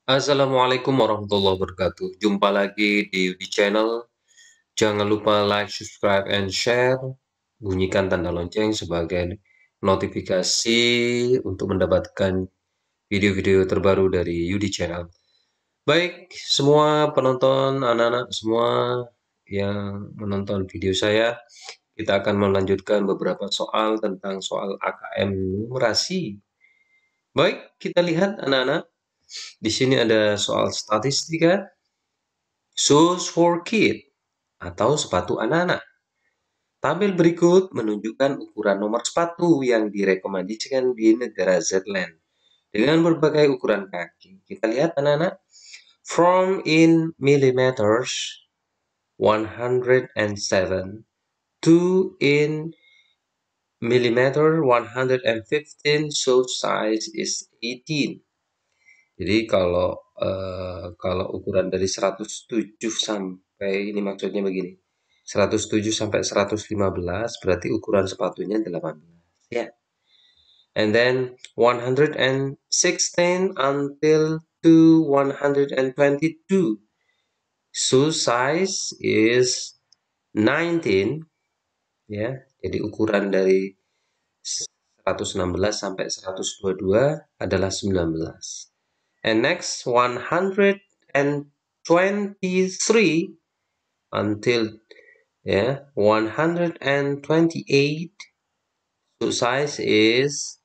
Assalamualaikum warahmatullahi wabarakatuh. Jumpa lagi di channel. Jangan lupa like, subscribe, and share. Bunyikan tanda lonceng sebagai notifikasi untuk mendapatkan video-video terbaru dari Yudi Channel. Baik, semua penonton, anak-anak semua yang menonton video saya, kita akan melanjutkan beberapa soal tentang soal AKM numerasi. Baik, kita lihat anak-anak. Di sini ada soal statistika. Shoes for kid atau sepatu anak-anak. Tabel berikut menunjukkan ukuran nomor sepatu yang direkomendasikan di negara Zetland dengan berbagai ukuran kaki. Kita lihat anak-anak. From in millimeters 107 to in millimeter 115, shoe size is 18. Jadi kalau ukuran dari 107 sampai, ini maksudnya begini, 107 sampai 115 berarti ukuran sepatunya 18 ya. And then 116 until to 122, shoe size is 19 ya. Jadi ukuran dari 116 sampai 122 adalah 19. And next 123 until 128, shoe size is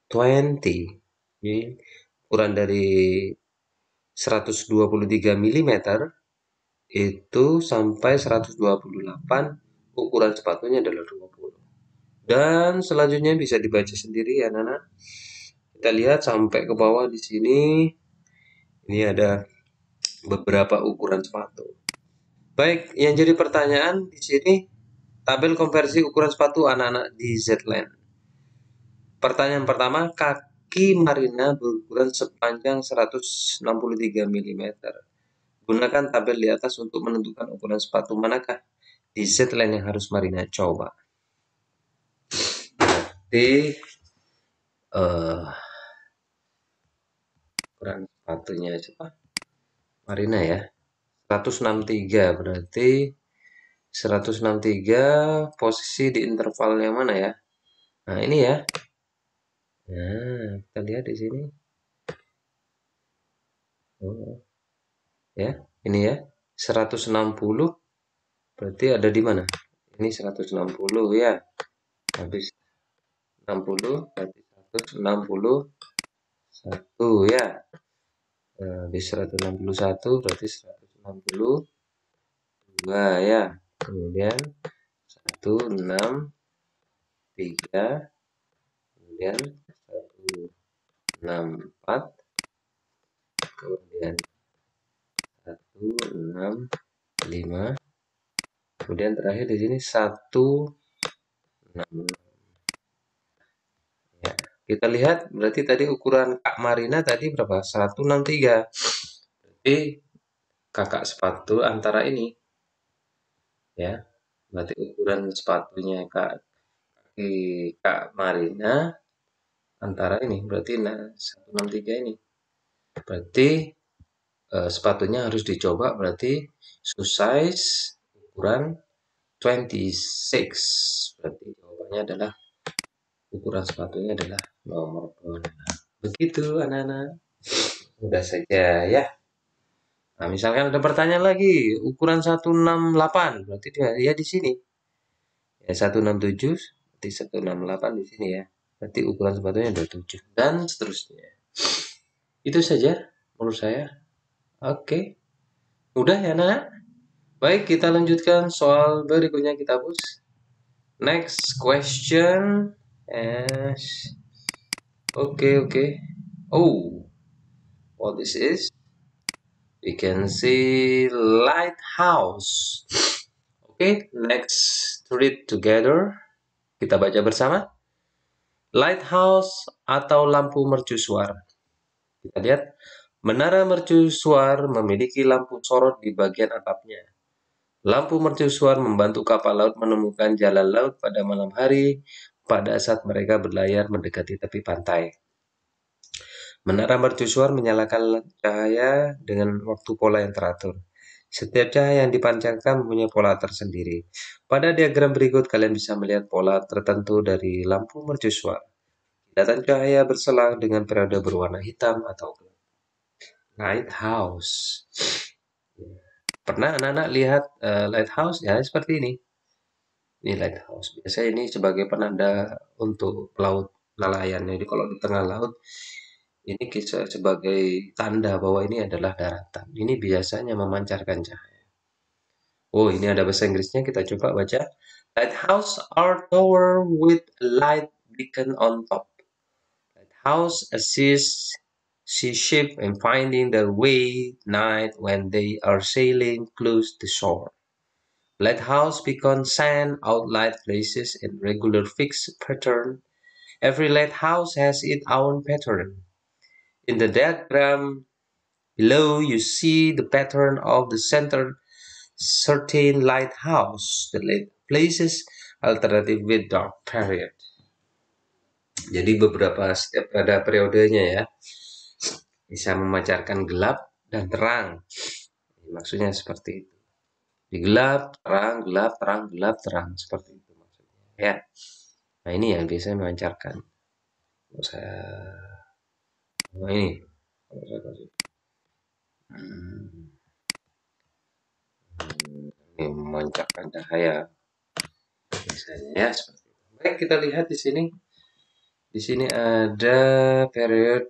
20. Jadi, ukuran dari 123 mm itu sampai 128, ukuran sepatunya adalah 20. Dan selanjutnya bisa dibaca sendiri ya anak-anak. Kita lihat sampai ke bawah di sini. Ini ada beberapa ukuran sepatu. Baik, yang jadi pertanyaan di sini tabel konversi ukuran sepatu anak-anak di Zetland. Pertanyaan pertama, kaki Marina berukuran sepanjang 163 mm. Gunakan tabel di atas untuk menentukan ukuran sepatu manakah di Zetland yang harus Marina coba. Berarti ukuran sepatunya coba Marina ya. 163 berarti 163 posisi di interval yang mana ya? Nah, ini ya. Nah, kita lihat di sini. Oh, ya, ini ya. 160 berarti ada di mana? Ini 160 ya. Habis 60 berarti 161 ya. Habis 161 berarti 162 ya. Kemudian 163, kemudian 164, kemudian 165, kemudian terakhir di sini 166 ya. Kita lihat berarti tadi ukuran Kak Marina tadi berapa? 163. Berarti kakak sepatu antara ini ya. Berarti ukuran sepatunya Kak Marina antara ini berarti 163 ini. Berarti sepatunya harus dicoba, berarti shoe size ukuran 26. Berarti jawabannya adalah ukuran sepatunya adalah nomor 2. Begitu anak-anak. Mudah saja ya. Nah, misalkan ada pertanyaan lagi, ukuran 168, berarti dia ya di sini. Ya 167, berarti 168 di sini ya. Berarti ukuran sepatunya 27 dan seterusnya. Itu saja menurut saya. Oke. Udah ya, Nak? Baik, kita lanjutkan soal berikutnya, kita hapus. Next question is okay. Oh, what this is? We can see lighthouse. Okay, let's read together. Kita baca bersama. Lighthouse atau lampu mercusuar. Kita lihat, menara mercusuar memiliki lampu sorot di bagian atapnya. Lampu mercusuar membantu kapal laut menemukan jalan laut pada malam hari pada saat mereka berlayar mendekati tepi pantai. Menara mercusuar menyalakan cahaya dengan waktu pola yang teratur. Setiap cahaya yang dipancarkan mempunyai pola tersendiri. Pada diagram berikut, kalian bisa melihat pola tertentu dari lampu mercusuar. Kilatan cahaya berselang dengan periode berwarna hitam atau gelap. Lighthouse. Pernah anak-anak lihat lighthouse? Ya, seperti ini. Ini lighthouse. Biasanya ini sebagai penanda untuk pelaut nelayan. Jadi kalau di tengah laut, ini kita sebagai tanda bahwa ini adalah daratan. Ini biasanya memancarkan cahaya. Oh, ini ada bahasa Inggrisnya. Kita coba baca. Lighthouse are tower with a light beacon on top. Lighthouse assists sea ship in finding their way night when they are sailing close to shore. Lighthouse beacon send out light places in regular fixed pattern. Every lighthouse has its own pattern. In the diagram below, you see the pattern of the center certain lighthouse. The light places alternative with dark period. Jadi beberapa setiap ada periodenya ya. Bisa memancarkan gelap dan terang. Maksudnya seperti itu. Di gelap, terang, gelap, terang, gelap, terang. Seperti itu maksudnya. Ya. Nah ini yang biasanya memancarkan. Saya, nah ini. Ini memancarkan cahaya. Misalnya ya seperti itu. Baik, kita lihat di sini. Di sini ada period.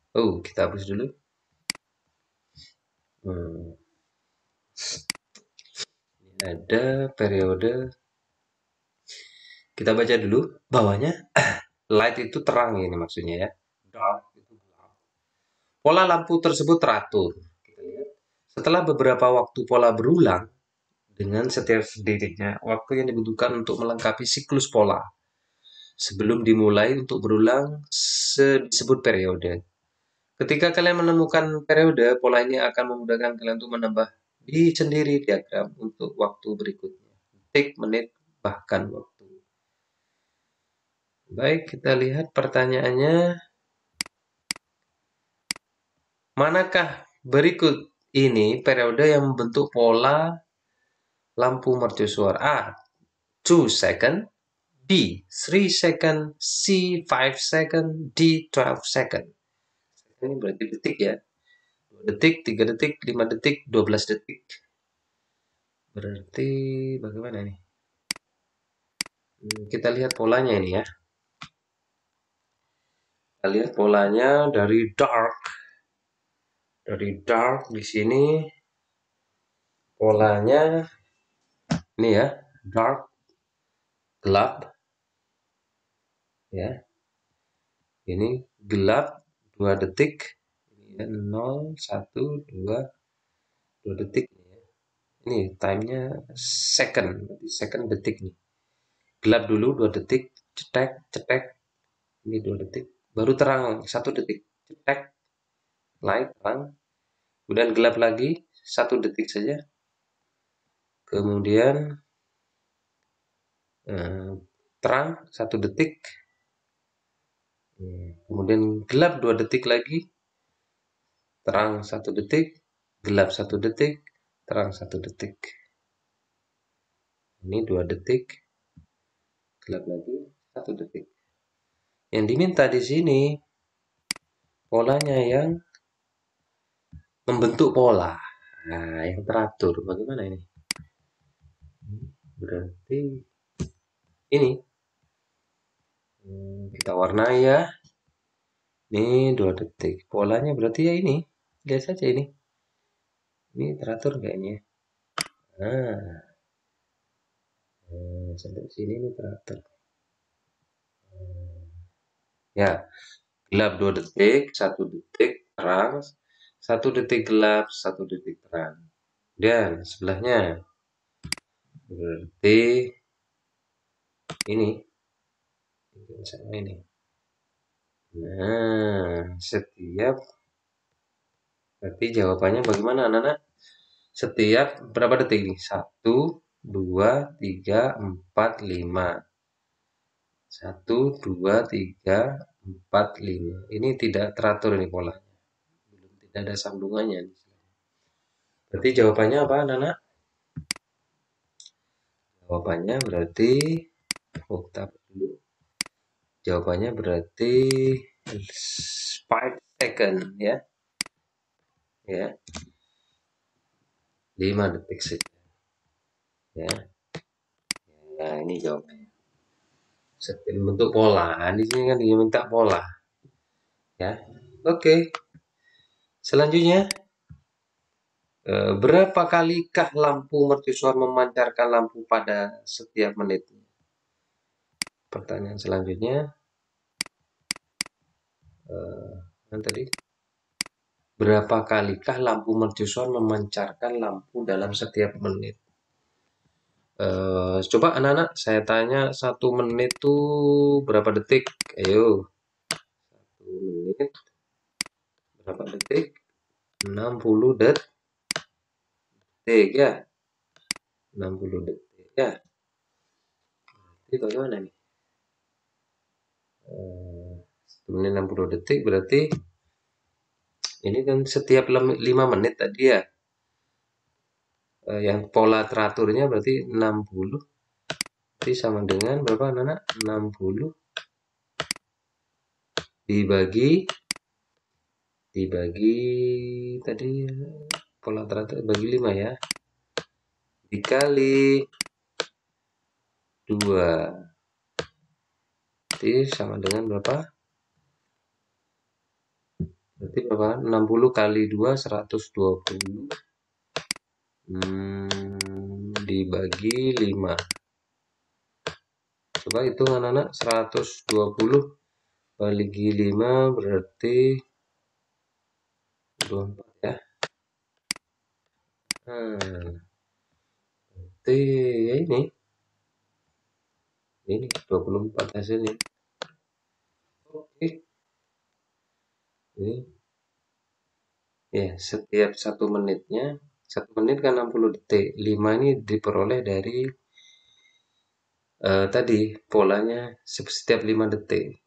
Oh, kita hapus dulu. Ini ada periode. Kita baca dulu bawahnya. Light itu terang ini maksudnya ya. Dark itu gelap. Pola lampu tersebut teratur. Kita lihat. Setelah beberapa waktu pola berulang dengan setiap detiknya, waktu yang dibutuhkan untuk melengkapi siklus pola. Sebelum dimulai untuk berulang disebut periode. Ketika kalian menemukan periode, pola ini akan memudahkan kalian untuk menambah di sendiri diagram untuk waktu berikutnya. Detik, menit, bahkan waktu. Baik, kita lihat pertanyaannya. Manakah berikut ini periode yang membentuk pola lampu mercusuar? A. 2 second, B. 3 second, C. 5 second, D. 12 second. Ini berarti detik ya. 2 detik, 3 detik, 5 detik, 12 detik. Berarti bagaimana nih? Kita lihat polanya ini ya. Kita lihat polanya dari dark. Dari dark di sini polanya ini ya, dark, gelap. Ya. Ini gelap 2 detik. Ini 0, 1, 2, 2 detik. Ini time-nya second, second detik nih. Gelap dulu 2 detik, cetek, cetek. Ini 2 detik. Baru terang 1 detik. Cetek, light, terang. Kemudian gelap lagi 1 detik saja. Kemudian terang 1 detik. Kemudian gelap 2 detik lagi. Terang 1 detik. Gelap 1 detik. Terang 1 detik. Ini 2 detik. Gelap lagi 1 detik. Yang diminta di sini polanya yang membentuk pola. Nah, yang teratur. Bagaimana ini? Berarti ini. Kita warnai ya. Ini 2 detik. Polanya berarti ya ini. Lihat saja ini. Ini teratur nggak ini ya? Nah, sampai sini ini teratur. Ya, gelap 2 detik, 1 detik terang, 1 detik gelap, 1 detik terang. Dan sebelahnya berarti ini sama ini. Nah, setiap berarti jawabannya bagaimana anak-anak? Setiap berapa detik nih? 1, 2, 3, 4, 5. 1, 2, 3, 4, 5. Ini tidak teratur ini polanya. Belum, tidak ada sambungannya. Berarti jawabannya apa, anak-anak? Jawabannya berarti, oh, dulu. Jawabannya berarti 5 second ya. Ya, 5 detik saja. Ya. Nah, ini jawabannya. Bentuk pola. Di sini kan diminta pola. Ya. Oke. Selanjutnya, berapa kalikah lampu mercusuar memancarkan lampu pada setiap menitnya? Pertanyaan selanjutnya, yang tadi, berapa kalikah lampu mercusuar memancarkan lampu dalam setiap menit? Coba anak-anak, saya tanya 1 menit tuh berapa detik? Ayo, 1 menit berapa detik? 60 detik ya. 60 detik ya. Jadi bagaimana nih? 1 menit 60 detik berarti ini kan setiap 5 menit tadi ya. Yang pola teraturnya berarti 60. Berarti sama dengan berapa anak-anak? 60 dibagi tadi pola teratur bagi 5 ya. Dikali 2. Berarti sama dengan berapa? Berarti berapa? 60 kali 2 120. Dibagi 5. Coba hitung anak-anak, 120 bagi 5 berarti 24 ya. Berarti ya ini 24 hasilnya. Oke. Ini ya, setiap 1 menitnya 1 menit kan 60 detik. 5 ini diperoleh dari tadi polanya setiap 5 detik.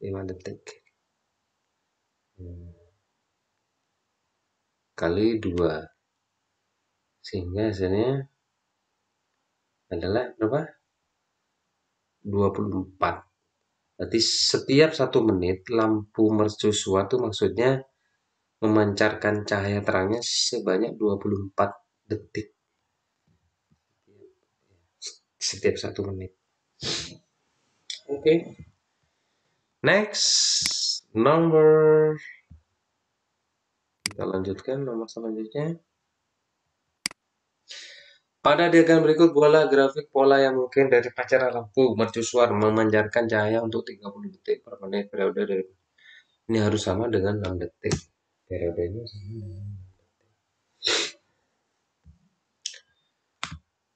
5 detik. Kali 2. Sehingga hasilnya adalah berapa? 24. Berarti setiap 1 menit lampu mercusuar itu maksudnya memancarkan cahaya terangnya sebanyak 24 detik setiap 1 menit. Oke. Next, kita lanjutkan nomor selanjutnya. Pada diagram berikut buatlah grafik pola yang mungkin dari pancaran lampu mercusuar memancarkan cahaya untuk 30 detik per menit. Periode dari ini harus sama dengan 6 detik. Periodenya sama dengan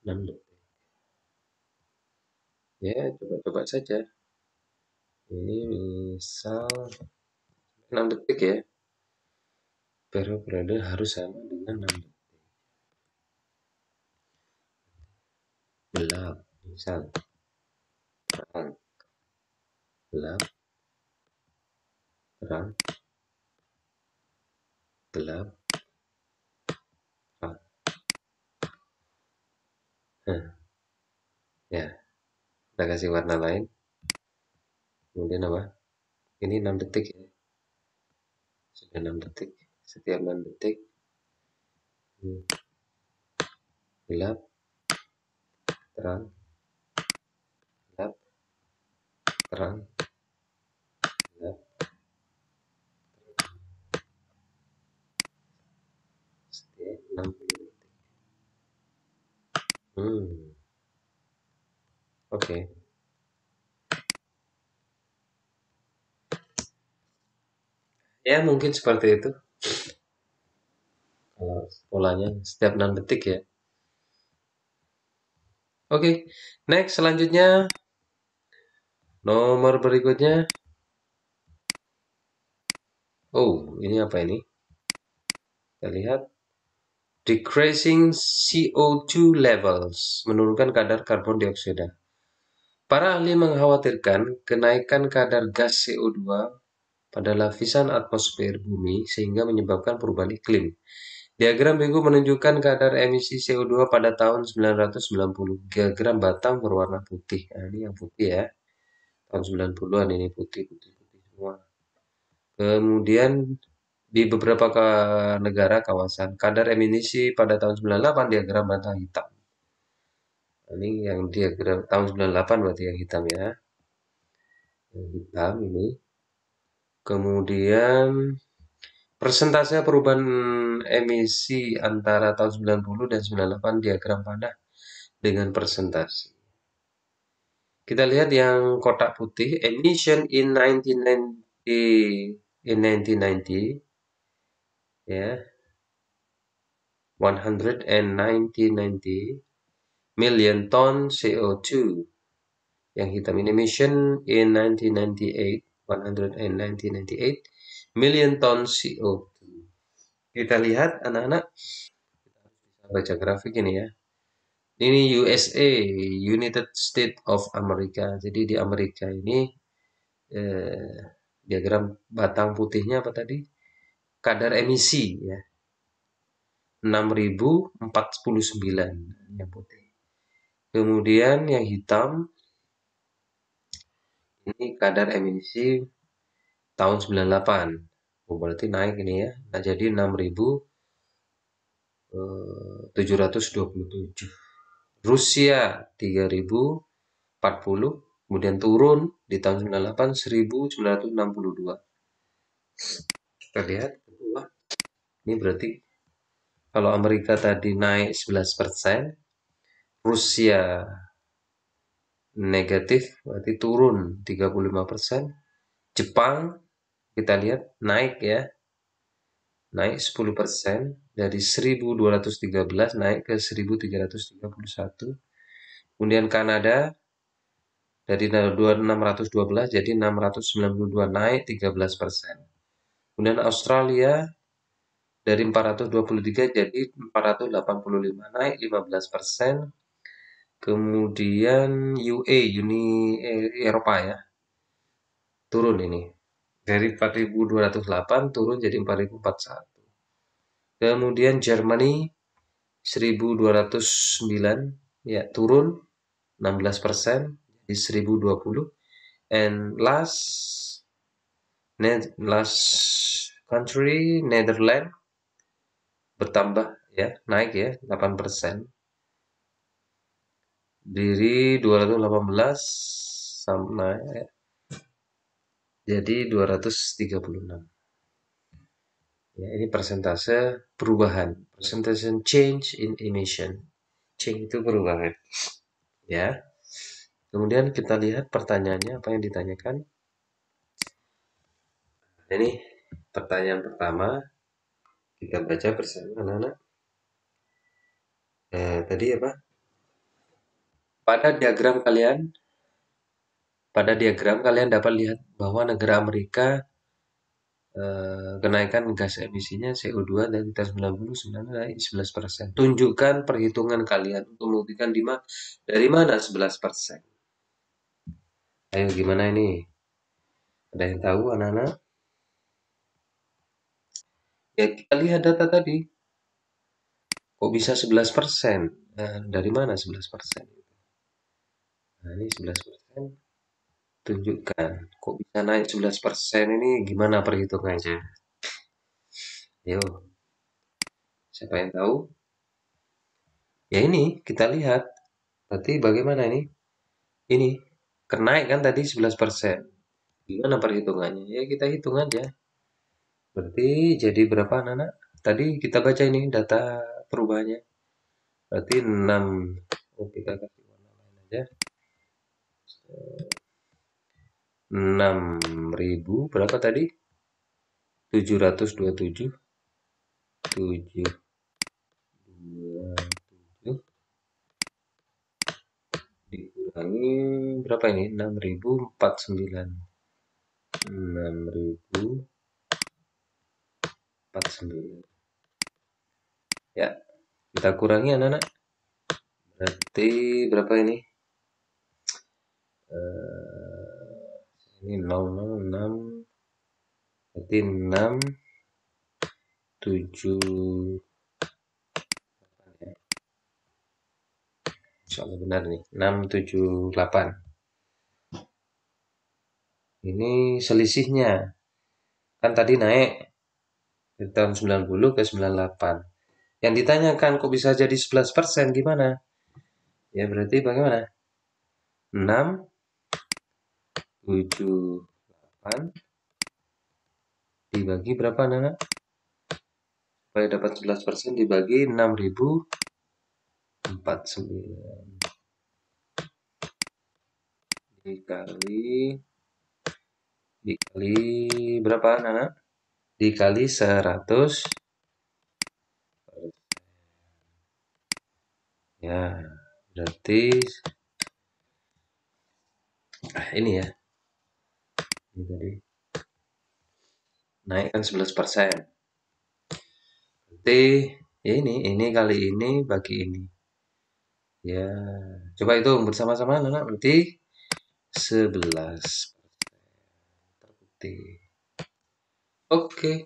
6 detik. Ya, coba-coba saja. Ini misal 6 detik ya. Periode harus sama dengan 6 detik. Gelap, misal. Terang. Gelap. Terang. Gelap. Terang. Ya, kita kasih warna lain. Kemudian apa? Ini 6 detik ya. Sudah 6 detik. Setiap 6 detik. Gelap. Terang. Gelap. Terang. Gelap. Setiap 60 detik. Oke. Ya, mungkin seperti itu. Kalau polanya setiap 6 detik ya. Oke. Next, selanjutnya. Nomor berikutnya. Oh, ini apa ini? Kita lihat. Decreasing CO2 levels. Menurunkan kadar karbon dioksida. Para ahli mengkhawatirkan kenaikan kadar gas CO2 pada lapisan atmosfer bumi sehingga menyebabkan perubahan iklim. Diagram berikut menunjukkan kadar emisi CO2 pada tahun 1990. Diagram batang berwarna putih. Nah, ini yang putih ya. Tahun 90-an ini putih-putih semua. Kemudian di beberapa negara kawasan, kadar emisi pada tahun 98 diagram batang hitam. Ini yang diagram tahun 98 berarti yang hitam ya. Yang hitam ini. Kemudian persentase perubahan emisi antara tahun 90 dan 98 diagram panah dengan persentase. Kita lihat yang kotak putih, emission in 1990 ya, 190 million ton CO2. Yang hitam ini emission in 1998, 198 million ton CO2. Kita lihat anak-anak, baca grafik ini ya. Ini USA, United States of America. Jadi di Amerika ini diagram batang putihnya apa tadi? Kadar emisi ya. 6049 yang putih. Kemudian yang hitam ini kadar emisi tahun 98. Oh, berarti naik ini ya. Nah, jadi 6727. Rusia 3040, kemudian turun di tahun 98 1962. Kita lihat ini berarti kalau Amerika tadi naik 11%, Rusia negatif berarti turun 35%. Jepang kita lihat naik ya. Naik 10% dari 1213 naik ke 1331. Kemudian Kanada dari 612 jadi 692 naik 13%. Kemudian Australia dari 423 jadi 485 naik 15%. Kemudian UA, Uni Eropa ya, turun ini. Dari 4208 turun jadi 4041. Kemudian Germany 1209 ya turun 16% jadi 1020. And last country Netherlands bertambah ya, naik ya 8%. Dari 218 sama ya, jadi 236. Ya, ini persentase perubahan, percentage change in emission. Change itu perubahan. Ya. Kemudian kita lihat pertanyaannya apa yang ditanyakan. Ini pertanyaan pertama kita baca bersama anak-anak. Tadi apa? Pada diagram kalian dapat lihat bahwa negara Amerika kenaikan gas emisinya CO2 dari tahun 90 naik 11%. Tunjukkan perhitungan kalian untuk membuktikan dari mana 11%. Ayo gimana ini? Ada yang tahu anak-anak? Ya kita lihat data tadi. Kok bisa 11%? Dari mana 11%? Nah ini 11%. Tunjukkan. Kok bisa naik 11% ini gimana perhitungannya? Yo, siapa yang tahu? Ya ini kita lihat. Berarti bagaimana ini? Ini kenaik kan tadi 11%. Gimana perhitungannya? Ya kita hitung aja. Berarti jadi berapa anak-anak? Tadi kita baca ini data perubahannya. Berarti 6. Oh, kita kasih warna lain aja. 6.000 berapa tadi? 727 dikurangi berapa ini? 6.049. 6.049. Ya, kita kurangi anak-anak. Berarti berapa ini? Ini 006, berarti 6, 7, ya. Insya Allah benar nih, 6, 7, 8. Ini selisihnya. Kan tadi naik dari tahun 90 ke 98. Yang ditanyakan kok bisa jadi 11% gimana? Ya berarti bagaimana? 6, 7, 8 dibagi berapa anak? Supaya dapat 11% dibagi 6.049 dikali berapa anak? Dikali 100. Ya, berarti ini ya. Ini tadi naik kan 11%. Berarti ya ini kali ini bagi ini. Ya, coba hitung bersama-sama anak, berarti 11 terbukti. Oke,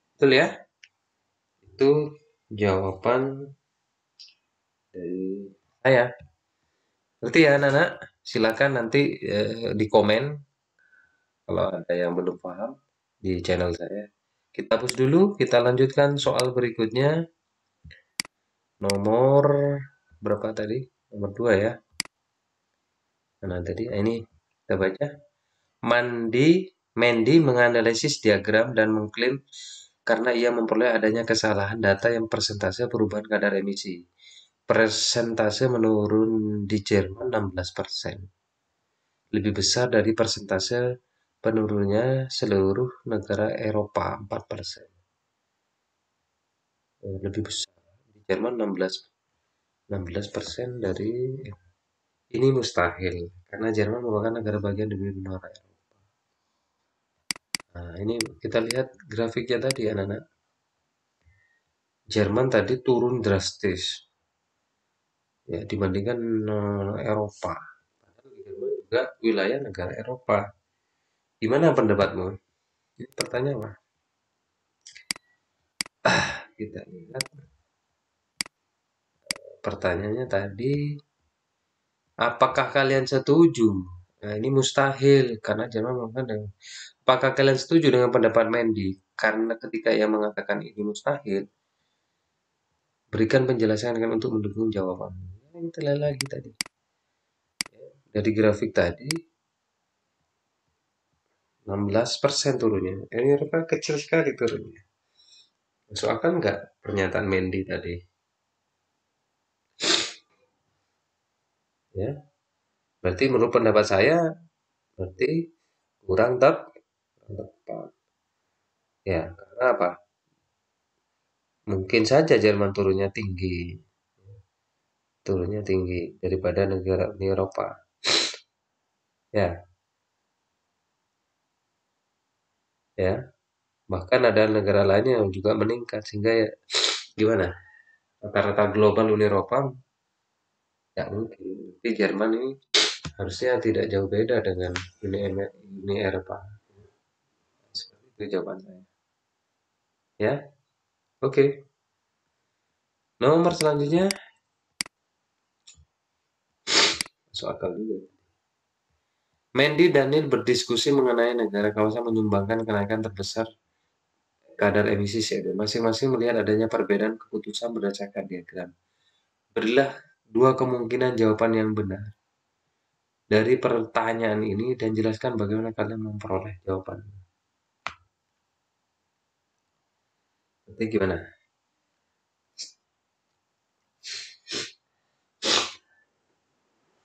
betul ya? Itu jawaban dari saya. Berarti ya anak-anak, silakan nanti di komen kalau ada yang belum paham di channel saya. Kita hapus dulu, kita lanjutkan soal berikutnya. Nomor berapa tadi? Nomor 2 ya. Nah, tadi ini kita baca. Mandy menganalisis diagram dan mengklaim karena ia memperoleh adanya kesalahan data yang persentase perubahan kadar emisi. Persentase menurun di Jerman 16%. Lebih besar dari persentase penurunnya seluruh negara Eropa 4%. Lebih besar. Di Jerman 16% dari ini mustahil karena Jerman merupakan negara bagian dari benua Eropa. Nah, ini kita lihat grafiknya tadi anak-anak. Jerman tadi turun drastis ya dibandingkan Eropa. Padahal Jerman juga wilayah negara Eropa. Gimana pendapatmu? Ini pertanyaan. Kita lihat pertanyaannya tadi, apakah kalian setuju? Nah, ini mustahil karena Jerman mengatakan. Apakah kalian setuju dengan pendapat Mandy? Karena ketika ia mengatakan ini mustahil, berikan penjelasan kan untuk mendukung jawaban. Ini telah lagi tadi. Dari grafik tadi 16% turunnya. Ini rupanya kecil sekali turunnya. Masuk akal nggak pernyataan Mandy tadi? Ya, berarti menurut pendapat saya berarti kurang tepat. Ya, karena apa? Mungkin saja Jerman turunnya tinggi daripada negara Uni Eropa. Ya, ya. Bahkan ada negara lainnya yang juga meningkat sehingga ya, gimana? Rata-rata global Uni Eropa ya mungkin. Tapi Jerman ini harusnya tidak jauh beda dengan Uni Eropa. Seperti itu jawaban saya. Ya, oke. Nomor selanjutnya masuk akal juga. Mandy dan Neil berdiskusi mengenai negara kawasan menyumbangkan kenaikan terbesar kadar emisi CO2. Masing-masing melihat adanya perbedaan keputusan berdasarkan diagram. Berilah dua kemungkinan jawaban yang benar dari pertanyaan ini dan jelaskan bagaimana kalian memperoleh jawaban. Nanti gimana?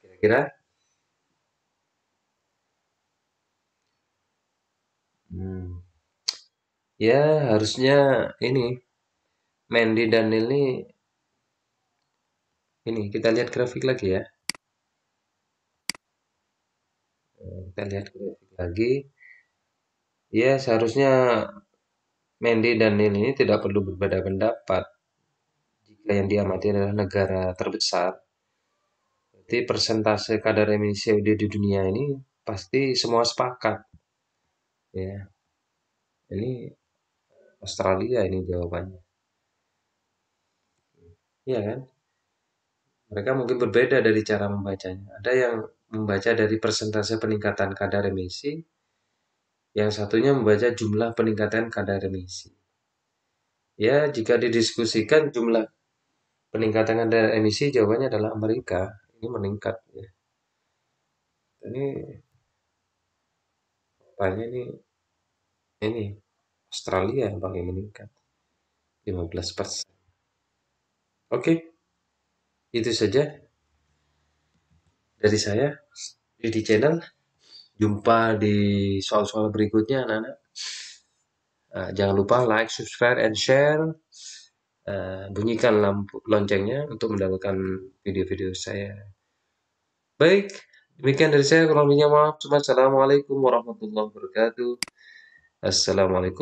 Kira-kira? Ya harusnya ini Mandy dan Neil ini kita lihat grafik lagi ya. Kita lihat grafik lagi. Ya seharusnya Mandy dan Neil ini tidak perlu berbeda pendapat. Jika yang diamati adalah negara terbesar, Jadi persentase kadar emisi CO2 di dunia ini pasti semua sepakat, ya. Ini Australia ini jawabannya. Iya kan? Mereka mungkin berbeda dari cara membacanya. Ada yang membaca dari persentase peningkatan kadar emisi, yang satunya membaca jumlah peningkatan kadar emisi. Ya, jika didiskusikan jumlah peningkatan kadar emisi, jawabannya adalah Amerika. Ini meningkat, ya. Ini apanya ini Australia yang paling meningkat 15%. Oke, itu saja dari saya di channel. Jumpa di soal-soal berikutnya, anak-anak. Jangan lupa like, subscribe, and share. Bunyikan lampu loncengnya untuk mendapatkan video-video saya. Baik, demikian dari saya. Kurang lebihnya maaf. Assalamualaikum warahmatullahi wabarakatuh. Assalamualaikum.